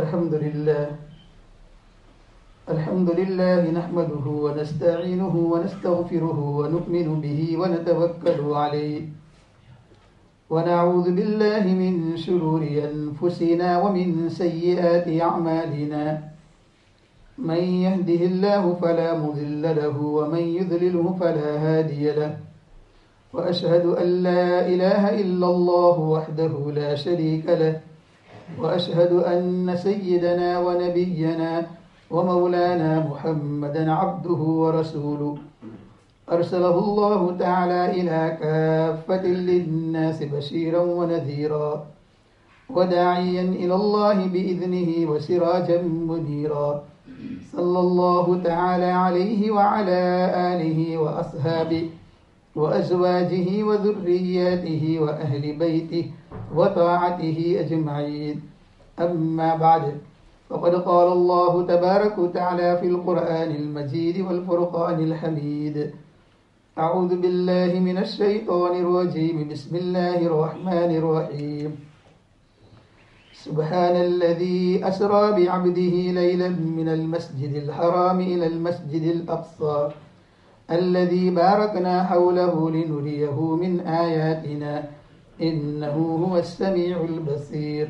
الحمد لله نحمده ونستعينه ونستغفره ونؤمن به ونتوكل عليه ونعوذ بالله من شرور أنفسنا ومن سيئات أعمالنا من يهده الله فلا مضل له ومن يضلله فلا هادي له وأشهد أن لا إله إلا الله وحده لا شريك له وأشهد أن سيدنا ونبينا ومولانا محمدا عبده ورسوله أرسله الله تعالى إلى كافة للناس بشيرا ونذيرا وداعيا إلى الله بإذنه وسراجا منيرا صلى الله تعالى عليه وعلى آله وأصحابه وأزواجه وذرياته وأهل بيته وطاعته أجمعين. أما بعد فقد قال الله تبارك وتعالى في القرآن المجيد والفرقان الحميد. أعوذ بالله من الشيطان الرجيم. بسم الله الرحمن الرحيم. سبحان الذي أسرى بعبده ليلا من المسجد الحرام إلى المسجد الأقصى الذي باركنا حوله لنريه من آياتنا إنه هو السميع البصير.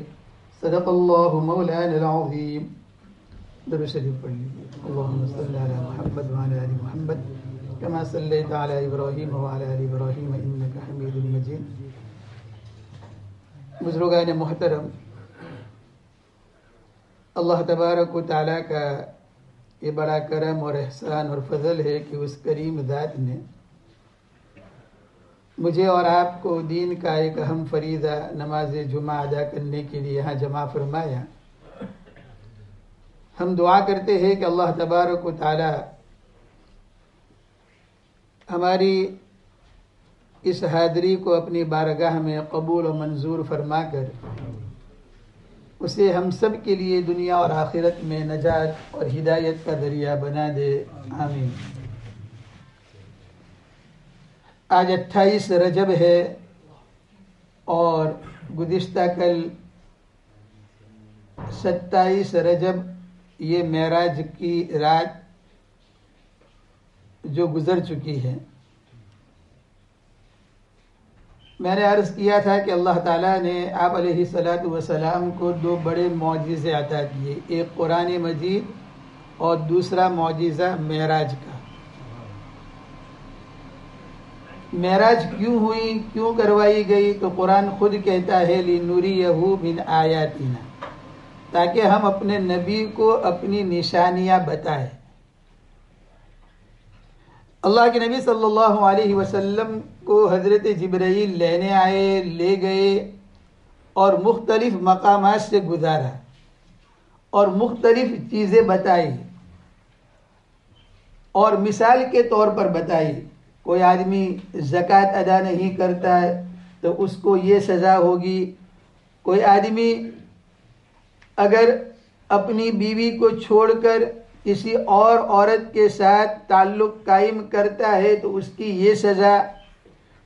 صدق الله مولانا العظيم. درود شریف پڑھ لیجیے. اللهم صل على محمد وعلى آل محمد كما صليت على إبراهيم وعلى آل إبراهيم إنك حميد مجيد. بزرگان محترم، اللہ تبارک و تعالیٰ کا یہ بڑا کرم اور احسان اور فضل ہے کہ اس کریم ذات نے مجھے اور آپ کو دین کا ایک اہم فریضہ نماز جمعہ ادا کرنے کے لیے یہاں جمع فرمایا. ہم دعا کرتے ہیں کہ اللہ تبارک و تعالی ہماری اس حاضری کو اپنی بارگاہ میں قبول و منظور فرما کر اسے ہم سب کے لیے دنیا اور آخرت میں نجات اور ہدایت کا ذریعہ بنا دے. آمین. آج 28 رجب ہے اور گزشتہ کل 27 رجب یہ معراج کی رات جو گزر چکی ہے. میں نے عرض کیا تھا کہ اللہ تعالیٰ نے آپ علیہ الصلاۃ والسلام کو 2 بڑے معجزے عطا کیے، ایک قرآن مجید اور دوسرا معجزہ معراج کا. معراج کیوں ہوئی، کیوں کروائی گئی؟ تو قرآن خود کہتا ہے لِنُرِيَهُ مِنْ آیَاتِنَا، تاکہ ہم اپنے نبی کو اپنی نشانیاں بتائیں. اللہ کے نبی صلی اللہ علیہ وسلم کو حضرت جبرائیل لینے آئے، لے گئے اور مختلف مقامات سے گزارا اور مختلف چیزیں بتائی اور مثال کے طور پر بتائی. کوئی آدمی زکوٰۃ ادا نہیں کرتا ہے تو اس کو یہ سزا ہوگی. کوئی آدمی اگر اپنی بیوی کو چھوڑ کر کسی اور عورت کے ساتھ تعلق قائم کرتا ہے تو اس کی یہ سزا.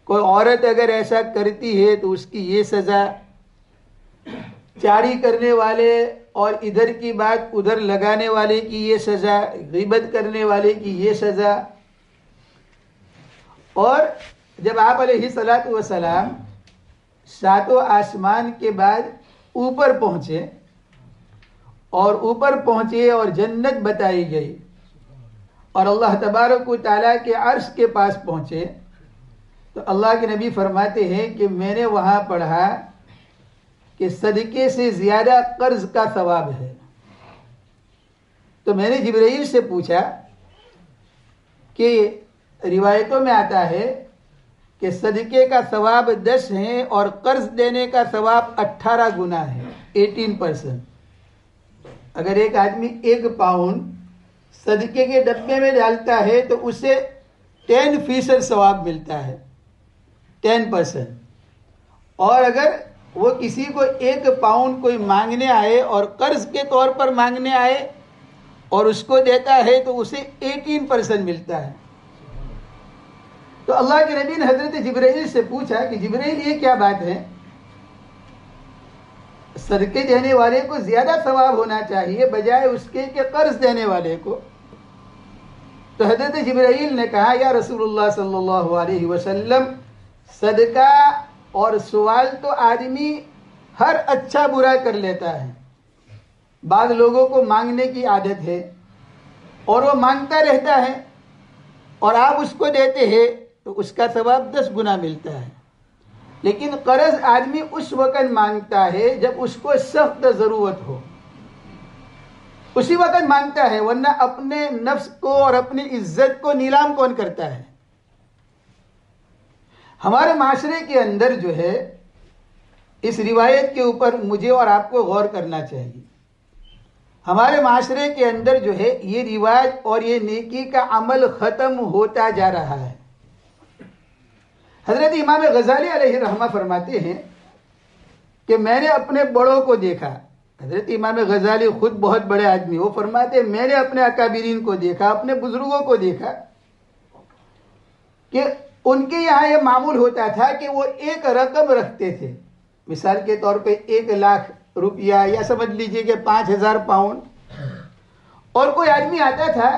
کوئی عورت اگر ایسا کرتی ہے تو اس کی یہ سزا. چاڑی کرنے والے اور ادھر کی بات ادھر لگانے والے کی یہ سزا، غیبت کرنے والے کی یہ سزا. اور جب آپ علیہ الصلاۃ والسلام 7 آسمان کے بعد اوپر پہنچے اور جنت بتائی گئی اور اللہ تبارک و تعالیٰ کے عرش کے پاس پہنچے تو اللہ کے نبی فرماتے ہیں کہ میں نے وہاں پڑھا کہ صدقے سے زیادہ قرض کا ثواب ہے. تو میں نے جبرائیل سے پوچھا کہ روایتوں میں آتا ہے کہ صدقے کا ثواب 10 ہے اور قرض دینے کا ثواب 18 گنا ہے، 18%. اگر ایک آدمی 1 پاؤنڈ صدقے کے ڈبے میں ڈالتا ہے تو اسے 10% ثواب ملتا ہے، 10%. اور اگر وہ کسی کو 1 پاؤنڈ کوئی مانگنے آئے اور قرض کے طور پر مانگنے آئے اور اس کو دیتا ہے تو اسے 18% ملتا ہے. تو اللہ کے نبی نے حضرت جبرائیل سے پوچھا کہ جبرائیل یہ کیا بات ہے؟ صدقے دینے والے کو زیادہ ثواب ہونا چاہیے بجائے اس کے کہ قرض دینے والے کو. تو حضرت جبرائیل نے کہا یا رسول اللہ صلی اللہ علیہ وسلم صدقہ اور سوال تو آدمی ہر اچھا برا کر لیتا ہے. بعض لوگوں کو مانگنے کی عادت ہے اور وہ مانگتا رہتا ہے اور آپ اس کو دیتے ہیں تو اس کا ثواب 10 گنا ملتا ہے. لیکن قرض آدمی اس وقت مانگتا ہے جب اس کو سخت ضرورت ہو, اسی وقت مانگتا ہے, ورنہ اپنے نفس کو اور اپنی عزت کو نیلام کون کرتا ہے. ہمارے معاشرے کے اندر جو ہے اس روایت کے اوپر مجھے اور آپ کو غور کرنا چاہیے. ہمارے معاشرے کے اندر جو ہے یہ رواج اور یہ نیکی کا عمل ختم ہوتا جا رہا ہے. حضرت امام غزالی علیہ رحمہ فرماتے ہیں کہ میں نے اپنے بڑوں کو دیکھا. حضرت امام غزالی خود بہت بڑے آدمی, وہ فرماتے ہیں میں نے اپنے اکابرین کو دیکھا, اپنے بزرگوں کو دیکھا کہ ان کے یہاں یہ معمول ہوتا تھا کہ وہ ایک رقم رکھتے تھے. مثال کے طور پہ 1 لاکھ روپیہ یا سمجھ لیجئے کہ 5,000 پاؤنڈ, اور کوئی آدمی آتا تھا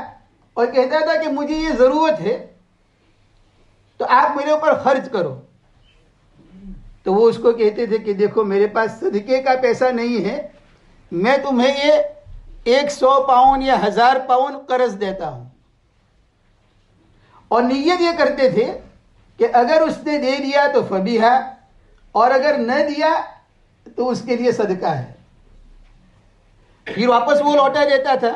اور کہتا تھا کہ مجھے یہ ضرورت ہے تو آپ میرے اوپر خرچ کرو. تو وہ اس کو کہتے تھے کہ دیکھو میرے پاس صدقے کا پیسہ نہیں ہے, میں تمہیں یہ 100 پاؤنڈ یا 1000 پاؤنڈ قرض دیتا ہوں. اور نیت یہ کرتے تھے کہ اگر اس نے دے دیا تو فبیہا, اور اگر نہ دیا تو اس کے لیے صدقہ ہے. پھر واپس وہ لوٹا دیتا تھا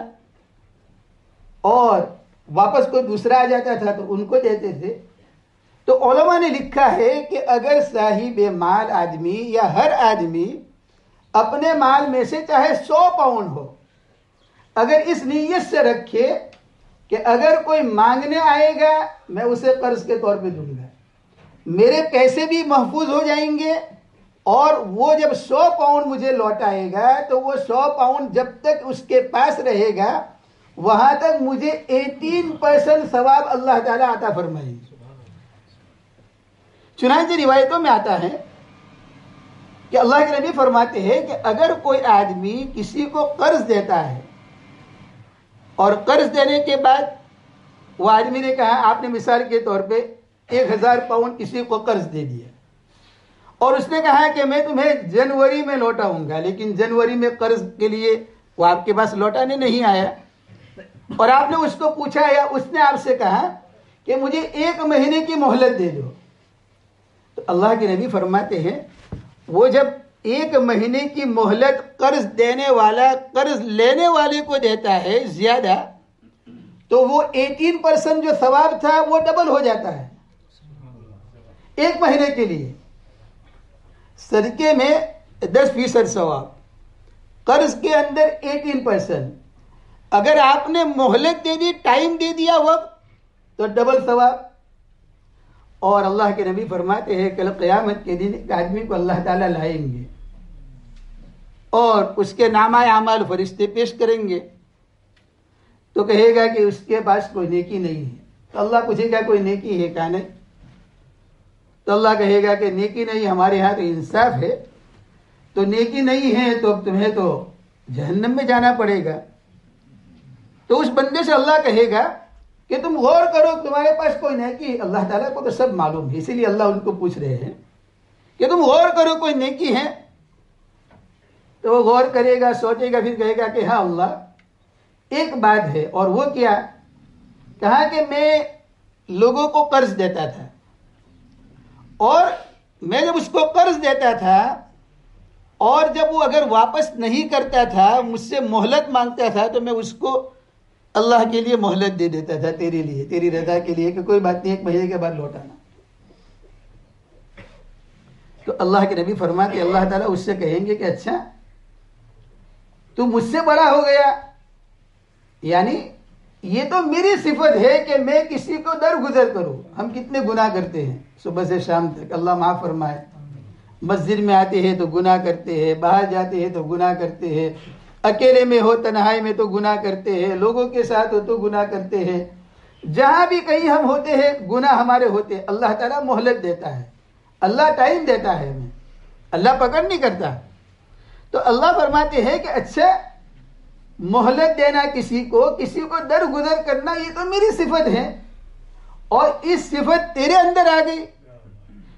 اور واپس کوئی دوسرا آ جاتا تھا تو ان کو دیتے تھے. تو علماء نے لکھا ہے کہ اگر صاحب مال آدمی یا ہر آدمی اپنے مال میں سے چاہے 100 پاؤنڈ ہو, اگر اس نیت سے رکھے کہ اگر کوئی مانگنے آئے گا میں اسے قرض کے طور پہ دوں گا, میرے پیسے بھی محفوظ ہو جائیں گے, اور وہ جب 100 پاؤنڈ مجھے لوٹائے گا تو وہ 100 پاؤنڈ جب تک اس کے پاس رہے گا وہاں تک مجھے 18% ثواب اللہ تعالیٰ عطا فرمائے. چنانچہ روایتوں میں آتا ہے کہ اللہ کے نبی فرماتے ہیں کہ اگر کوئی آدمی کسی کو قرض دیتا ہے اور قرض دینے کے بعد وہ آدمی نے کہا, آپ نے مثال کے طور پہ 1000 پاؤنڈ کسی کو قرض دے دیا اور اس نے کہا کہ میں تمہیں جنوری میں لوٹاؤں گا, لیکن جنوری میں قرض کے لیے وہ آپ کے پاس لوٹانے نہیں آیا, اور آپ نے اس کو پوچھا یا اس نے آپ سے کہا کہ مجھے 1 مہینے کی مہلت دے دو. تو اللہ کے نبی فرماتے ہیں وہ جب 1 مہینے کی مہلت قرض دینے والا قرض لینے والے کو دیتا ہے زیادہ, تو وہ 18% جو ثواب تھا وہ ڈبل ہو جاتا ہے 1 مہینے کے لیے. صدقے میں 10% ثواب, قرض کے اندر 18%. اگر آپ نے مہلت دے دی, ٹائم دے دیا وقت, تو ڈبل ثواب. اور اللہ کے نبی فرماتے ہیں کل قیامت کے دن ایک آدمی کو اللہ تعالیٰ لائیں گے اور اس کے نامہ اعمال فرشتے پیش کریں گے, تو کہے گا کہ اس کے پاس کوئی نیکی نہیں ہے. تو اللہ پوچھے گا کوئی نیکی ہے کیا؟ نہیں. تو اللہ کہے گا کہ نیکی نہیں, ہمارے ہاں تو انصاف ہے, تو نیکی نہیں ہے تو تمہیں تو جہنم میں جانا پڑے گا. تو اس بندے سے اللہ کہے گا کہ تم غور کرو تمہارے پاس کوئی نیکی, اللہ تعالیٰ کو تو سب معلوم ہے, اسی لیے اللہ ان کو پوچھ رہے ہیں کہ تم غور کرو کوئی نیکی ہے. تو وہ غور کرے گا, سوچے گا, پھر کہے گا کہ ہاں اللہ ایک بات ہے. اور وہ کیا؟ کہا کہ میں لوگوں کو قرض دیتا تھا, اور میں جب اس کو قرض دیتا تھا اور جب وہ اگر واپس نہیں کرتا تھا, مجھ سے مہلت مانگتا تھا, تو میں اس کو اللہ کے لیے مہلت دے دیتا تھا, تیرے لیے, تیری رضا کے لیے, کہ کوئی بات نہیں 1 مہینے کے بعد لوٹانا. تو اللہ کے نبی فرماتے اللہ تعالیٰ اس سے کہیں گے کہ اچھا تو مجھ سے بڑا ہو گیا, یعنی یہ تو میری صفت ہے کہ میں کسی کو درگزر کروں. ہم کتنے گناہ کرتے ہیں صبح سے شام تک, اللہ معاف فرمائے. مسجد میں آتے ہیں تو گناہ کرتے ہیں, باہر جاتے ہیں تو گناہ کرتے ہیں, اکیلے میں ہو تنہائی میں تو گناہ کرتے ہیں, لوگوں کے ساتھ ہو تو گناہ کرتے ہیں, جہاں بھی کہیں ہم ہوتے ہیں گناہ ہمارے ہوتے ہیں. اللہ تعالیٰ مہلت دیتا ہے, اللہ ٹائم دیتا ہے ہمیں, اللہ پکڑ نہیں کرتا. تو اللہ فرماتے ہیں کہ اچھا مہلت دینا کسی کو درگزر کرنا، یہ تو میری صفت ہے، اور اس صفت تیرے اندر آ گئی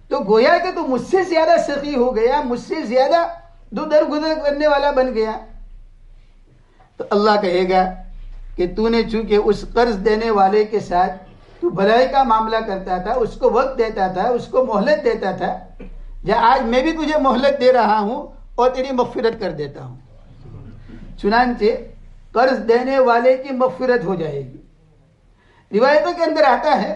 تو گویا کہ تو مجھ سے زیادہ سخی ہو گیا، مجھ سے زیادہ درگزر کرنے والا بن گیا۔ تو اللہ کہے گا کہ تو نے چونکہ اس قرض دینے والے کے ساتھ تو بھلائی کا معاملہ کرتا تھا، اس کو وقت دیتا تھا، اس کو مہلت دیتا تھا، آج میں بھی تجھے مہلت دے رہا ہوں اور تیری مغفرت کر دیتا ہوں۔ چنانچہ قرض دینے والے کی مغفرت ہو جائے گی۔ روایتوں کے اندر آتا ہے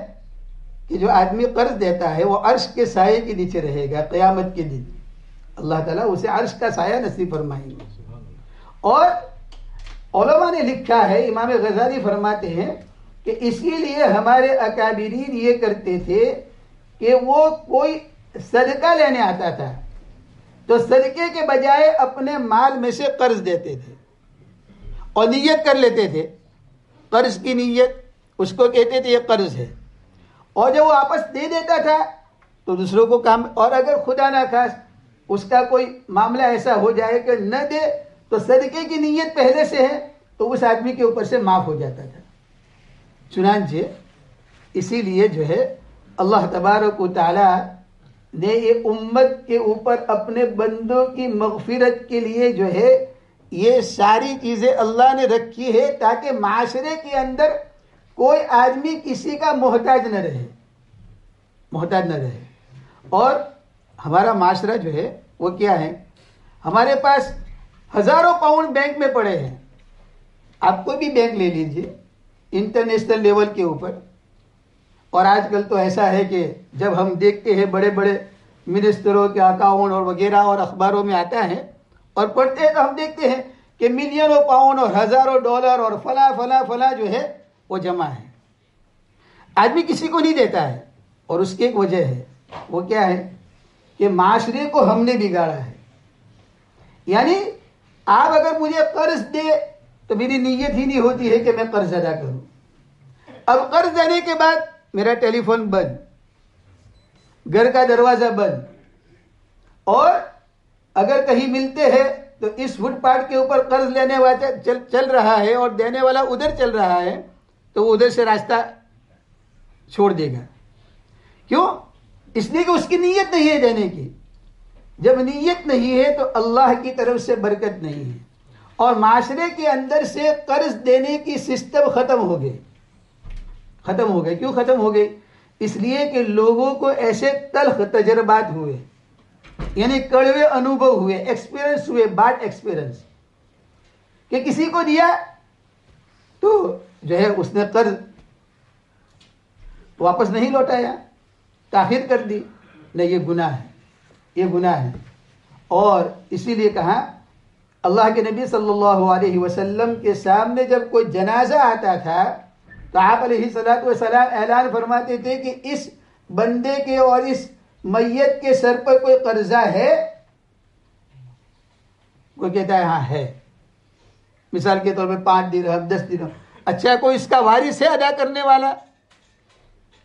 کہ جو آدمی قرض دیتا ہے وہ عرش کے سائے کے نیچے رہے گا قیامت کے دن، اللہ تعالیٰ اسے عرش کا سایہ نصیب فرمائیں گے۔ اور علماء نے لکھا ہے، امام غزالی فرماتے ہیں کہ اسی لیے ہمارے اکابرین یہ کرتے تھے کہ وہ کوئی صدقہ لینے آتا تھا تو صدقے کے بجائے اپنے مال میں سے قرض دیتے تھے اور نیت کر لیتے تھے، قرض کی نیت، اس کو کہتے تھے یہ قرض ہے، اور جب وہ واپس دے دیتا تھا تو دوسروں کو کام، اور اگر خدا نہ خواست اس کا کوئی معاملہ ایسا ہو جائے کہ نہ دے تو صدقے کی نیت پہلے سے ہے تو اس آدمی کے اوپر سے معاف ہو جاتا تھا۔ چنانچہ اسی لیے جو ہے اللہ تبارک و تعالی نے یہ امت کے اوپر اپنے بندوں کی مغفرت کے لیے جو ہے یہ ساری چیزیں اللہ نے رکھی ہے تاکہ معاشرے کے اندر کوئی آدمی کسی کا محتاج نہ رہے۔ اور ہمارا معاشرہ جو ہے وہ کیا ہے، ہمارے پاس ہزاروں پاؤنڈ بینک میں پڑے ہیں، آپ کوئی بھی بینک لے لیجئے انٹرنیشنل لیول کے اوپر، اور آج کل تو ایسا ہے کہ جب ہم دیکھتے ہیں بڑے بڑے منسٹروں کے اکاؤنٹ اور وغیرہ اور اخباروں میں آتا ہے اور پڑھتے ہیں تو ہم دیکھتے ہیں کہ ملینوں پاؤنڈ اور ہزاروں ڈالر اور فلاں فلاں فلاں جو ہے وہ جمع ہے، آدمی کسی کو نہیں دیتا ہے، اور اس کی ایک وجہ ہے، وہ کیا ہے کہ معاشرے کو ہم نے بگاڑا ہے۔ یعنی آپ اگر مجھے قرض دے تو میری نیت ہی نہیں ہوتی ہے کہ میں قرض ادا کروں، اب قرض دینے کے بعد میرا ٹیلی فون بند، گھر کا دروازہ بند، اور اگر کہیں ملتے ہیں تو اس فٹ پاتھ کے اوپر قرض لینے والا چل رہا ہے اور دینے والا ادھر چل رہا ہے تو وہ ادھر سے راستہ چھوڑ دے گا۔ کیوں؟ اس لیے کہ اس کی نیت نہیں ہے دینے کی۔ جب نیت نہیں ہے تو اللہ کی طرف سے برکت نہیں ہے، اور معاشرے کے اندر سے قرض دینے کی سسٹم ختم ہو گئی۔ کیوں ختم ہو گئی؟ اس لیے کہ لوگوں کو ایسے تلخ تجربات ہوئے، یعنی کڑوے انوبھو ہوئے، ایکسپیرنس ہوئے، بیڈ ایکسپیرنس، کہ کسی کو دیا تو جو ہے اس نے قرض واپس نہیں لوٹایا، تاخیر کر دی، نہیں، یہ گناہ ہے۔ اور اسی لیے کہا اللہ کے نبی صلی اللہ علیہ وسلم کے سامنے جب کوئی جنازہ آتا تھا تو آپ علیہ الصلوۃ والسلام اعلان فرماتے تھے کہ اس بندے کے اور اس میت کے سر پر کوئی قرضہ ہے؟ کوئی کہتا ہے ہاں ہے، مثال کے طور پہ 5 درہم 10 درہم، اچھا کوئی اس کا وارث ہے ادا کرنے والا؟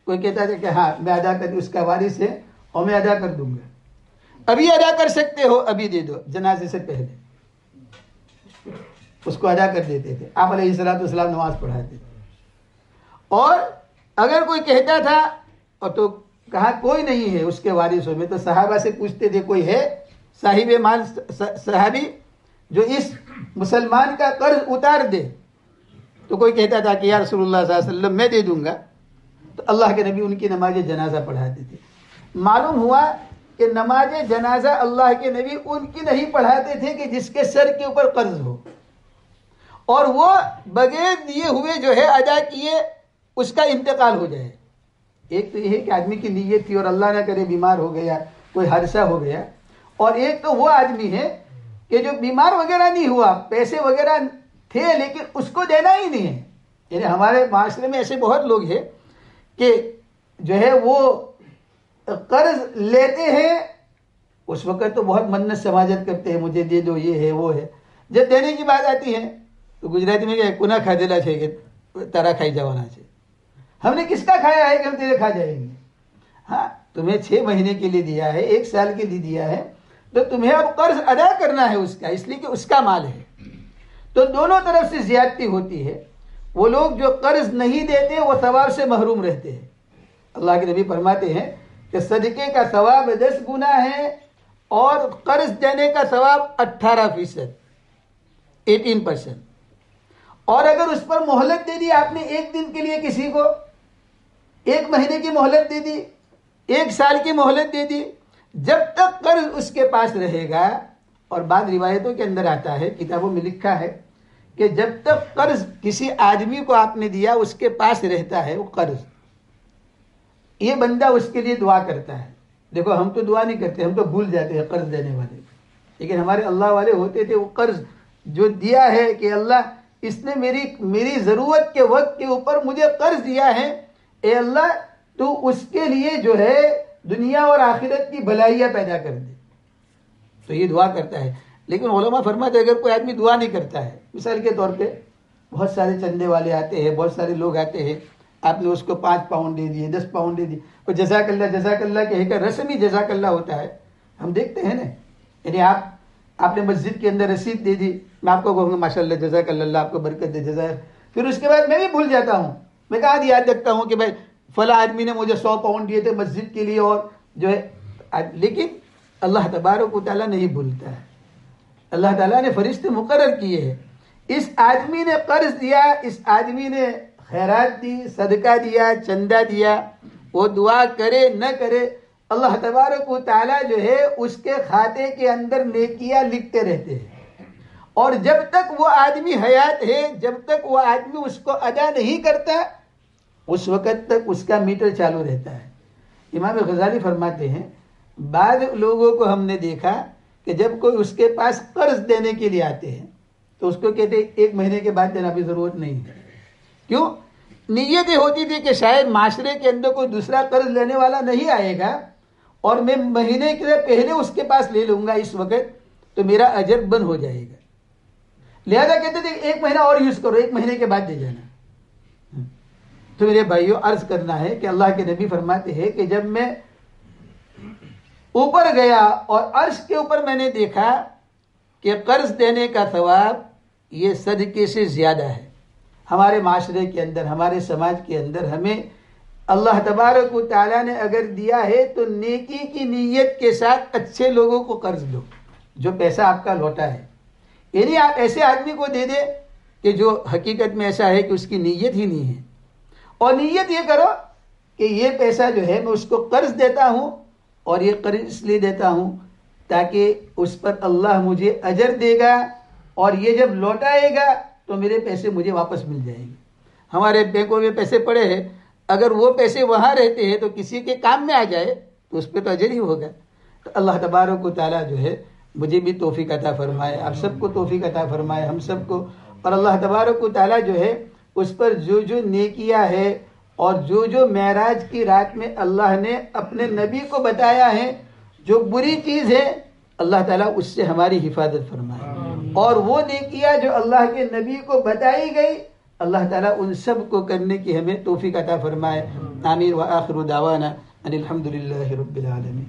کوئی کہتا ہے کہ ہاں میں ادا کر، اس کا وارث ہے اور میں ادا کر دوں گا، ابھی ادا کر سکتے ہو، ابھی دے دو، جنازے سے پہلے اس کو ادا کر دیتے تھے۔ آپ علیہ الصلوۃ والسلام نماز پڑھاتے تھے۔ اور اگر کوئی کہتا تھا اور تو کہا کوئی نہیں ہے اس کے وارثوں میں، تو صحابہ سے پوچھتے تھے کوئی ہے صاحب مال، صحابی جو اس مسلمان کا قرض اتار دے؟ تو کوئی کہتا تھا کہ یا رسول اللہ صلی اللہ علیہ وسلم میں دے دوں گا، تو اللہ کے نبی ان کی نماز جنازہ پڑھاتے تھے۔ معلوم ہوا کہ نماز جنازہ اللہ کے نبی ان کی نہیں پڑھاتے تھے کہ جس کے سر کے اوپر قرض ہو، اور وہ بغیر دیے ہوئے جو ہے ادا کیے اس کا انتقال ہو جائے۔ ایک تو یہ ہے کہ آدمی کی نیت تھی اور اللہ نہ کرے بیمار ہو گیا، کوئی حادثہ ہو گیا، اور ایک تو وہ آدمی ہے کہ جو بیمار وغیرہ نہیں ہوا، پیسے وغیرہ تھے لیکن اس کو دینا ہی نہیں ہے۔ یعنی ہمارے معاشرے میں ایسے بہت لوگ ہیں کہ جو ہے وہ قرض لیتے ہیں، اس وقت تو بہت منت سماجت کرتے ہیں، مجھے دے دو، یہ ہے وہ ہے، جب دینے کی بات آتی ہے تو گجراتی میں کہ کنا کھا دیلا چاہیے کہ تارا کھائی جانا چاہیے۔ ہم نے کس کا کھایا ہے کہ ہم تیرے کھا جائیں گے؟ ہاں تمہیں 6 مہینے کے لیے دیا ہے، 1 سال کے لیے دیا ہے، تو تمہیں اب قرض ادا کرنا ہے اس کا، اس لیے کہ اس کا مال ہے. تو دونوں طرف سے زیادتی ہوتی ہے. وہ لوگ جو قرض نہیں دیتے وہ ثواب سے محروم رہتے ہیں. اللہ کے نبی فرماتے ہیں کہ صدقے کا ثواب 10 گنا ہے اور قرض دینے کا ثواب 18%، 18%. اور اگر اس پر مہلت دے دی آپ نے ایک دن کے لیے، کسی کو 1 مہینے کی مہلت دے دی، 1 سال کی مہلت دے دی، جب تک قرض اس کے پاس رہے گا. اور بعض روایتوں کے اندر آتا ہے، کتابوں میں لکھا ہے کہ جب تک قرض کسی آدمی کو آپ نے دیا اس کے پاس رہتا ہے وہ قرض، یہ بندہ اس کے لیے دعا کرتا ہے. دیکھو ہم تو دعا نہیں کرتے، ہم تو بھول جاتے ہیں قرض دینے والے، لیکن ہمارے اللہ والے ہوتے تھے، وہ قرض جو دیا ہے کہ اللہ اس نے میری ضرورت کے وقت کے اوپر مجھے قرض دیا ہے، اے اللہ تو اس کے لیے جو ہے دنیا اور آخرت کی بھلائیاں پیدا کر دے. تو یہ دعا کرتا ہے. لیکن علماء فرماتے ہیں اگر کوئی آدمی دعا نہیں کرتا ہے، مثال کے طور پہ بہت سارے چندے والے آتے ہیں، بہت سارے لوگ آتے ہیں، آپ نے اس کو 5 پاؤنڈ دے دیے، 10 پاؤنڈ دے دیے، وہ جزاک اللہ کہے کر رسمی جزاک اللہ ہوتا ہے. ہم دیکھتے ہیں نا، یعنی آپ نے مسجد کے اندر رسید دے دی، میں آپ کو کہوں گا ماشاء اللہ جزاک اللہ آپ کو برکت دے جزائر. پھر اس کے بعد میں بھی بھول جاتا ہوں، میں کہاں یاد رکھتا ہوں کہ بھائی فلاں آدمی نے مجھے 100 پاؤنڈ دیے تھے مسجد کے لیے، اور جو ہے لیکن اللہ تبارک و تعالیٰ نہیں بھولتا ہے. اللہ تعالیٰ نے فرشتے مقرر کیے ہیں. اس آدمی نے قرض دیا، اس آدمی نے خیرات دی، صدقہ دیا، چندہ دیا، وہ دعا کرے نہ کرے، اللہ تبارک و تعالیٰ جو ہے اس کے کھاتے کے اندر نیکیاں لکھتے رہتے ہیں. اور جب تک وہ آدمی حیات ہے، جب تک وہ آدمی اس کو ادا نہیں کرتا، اس وقت تک اس کا میٹر چالو رہتا ہے. امام غزالی فرماتے ہیں بعض لوگوں کو ہم نے دیکھا کہ جب کوئی اس کے پاس قرض دینے کے لیے آتے ہیں تو اس کو کہتے ہیں 1 مہینے کے بعد دینا بھی ضرورت نہیں ہے. کیوں؟ نیت یہ ہوتی تھی کہ شاید معاشرے کے اندر کوئی دوسرا قرض لینے والا نہیں آئے گا اور میں مہینے کے پہلے اس کے پاس لے لوں گا اس وقت تو میرا اجر بند ہو جائے گا. لہذا کہتے تھے 1 مہینہ اور یوز کرو، 1 مہینے کے بعد دے جانا. تو میرے بھائیوں عرض کرنا ہے کہ اللہ کے نبی فرماتے ہیں کہ جب میں اوپر گیا اور عرش کے اوپر میں نے دیکھا کہ قرض دینے کا ثواب یہ صدقے سے زیادہ ہے. ہمارے معاشرے کے اندر، ہمارے سماج کے اندر ہمیں اللہ تبارک و تعالیٰ نے اگر دیا ہے تو نیکی کی نیت کے ساتھ اچھے لوگوں کو قرض دو جو پیسہ آپ کا لوٹا ہے. یعنی آپ ایسے آدمی کو دے دے کہ جو حقیقت میں ایسا ہے کہ اس کی نیت ہی نہیں ہے، اور نیت یہ کرو کہ یہ پیسہ جو ہے میں اس کو قرض دیتا ہوں اور یہ قرض اس لیے دیتا ہوں تاکہ اس پر اللہ مجھے اجر دے گا اور یہ جب لوٹائے گا تو میرے پیسے مجھے واپس مل جائیں گے. ہمارے بینکوں میں پیسے پڑے ہیں، اگر وہ پیسے وہاں رہتے ہیں تو کسی کے کام میں آ جائے تو اس پہ تو اجر ہی ہوگا. تو اللہ تبارک و تعالیٰ جو ہے مجھے بھی توفیق عطا فرمائے، آپ سب کو توفیق عطا فرمائے، ہم سب کو. اور اللہ تبارک و تعالیٰ جو ہے اس پر جو جو نیکیاں ہے اور جو جو معراج کی رات میں اللہ نے اپنے نبی کو بتایا ہے جو بری چیز ہے، اللہ تعالیٰ اس سے ہماری حفاظت فرمائے. اور وہ نیکیاں جو اللہ کے نبی کو بتائی گئی اللہ تعالیٰ ان سب کو کرنے کی ہمیں توفیق عطا فرمائے. آمین. وآخر دعوانا ان الحمد للہ رب العالمین.